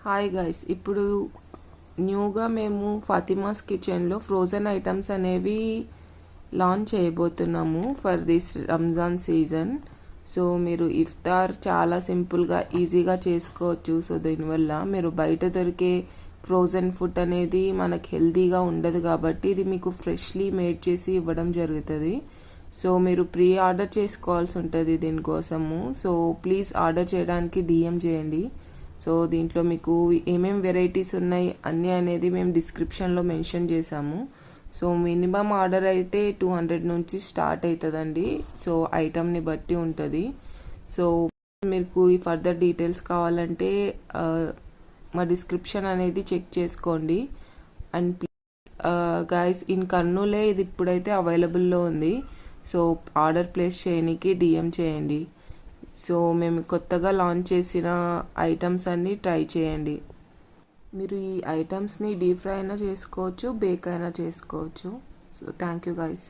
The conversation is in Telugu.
హాయ్ గైస్, ఇప్పుడు న్యూగా మేము ఫాతిమాస్ కిచెన్లో ఫ్రోజన్ ఐటమ్స్ అనేవి లాంచ్ చేయబోతున్నాము for this Ramzan season. So మీరు ఇఫ్తార్ చాలా సింపుల్గా ఈజీగా చేసుకోవచ్చు. సో దీనివల్ల మీరు బయట దొరికే ఫ్రోజన్ ఫుడ్ అనేది మనకు హెల్తీగా ఉండదు కాబట్టి ఇది మీకు ఫ్రెష్లీ మేడ్ చేసి ఇవ్వడం జరుగుతుంది. సో మీరు ప్రీ ఆర్డర్ చేసుకోవాల్సి ఉంటుంది దీనికోసము. సో ప్లీజ్ ఆర్డర్ చేయడానికి డిఎం చేయండి. సో దీంట్లో మీకు ఏమేమి వెరైటీస్ ఉన్నాయి అన్నీ అనేది మేము డిస్క్రిప్షన్లో మెన్షన్ చేసాము. సో మినిమం ఆర్డర్ అయితే 200 నుంచి స్టార్ట్ అవుతుందండి. సో ఐటమ్ని బట్టి ఉంటుంది. సో మీకు ఈ ఫర్దర్ డీటెయిల్స్ కావాలంటే మా డిస్క్రిప్షన్ అనేది చెక్ చేసుకోండి. అండ్ గైస్, ఇన్ కర్నూలే ఇది ఇప్పుడైతే అవైలబుల్లో ఉంది. సో ఆర్డర్ ప్లేస్ చేయడానికి డిఎం చేయండి. సో మేము కొత్తగా లాంచ్ చేసిన ఐటమ్స్ అన్నీ ట్రై చేయండి. మీరు ఈ ఐటమ్స్ని డీప్ ఫ్రై అయినా చేసుకోవచ్చు, బేక్ అయినా చేసుకోవచ్చు. So thank you guys.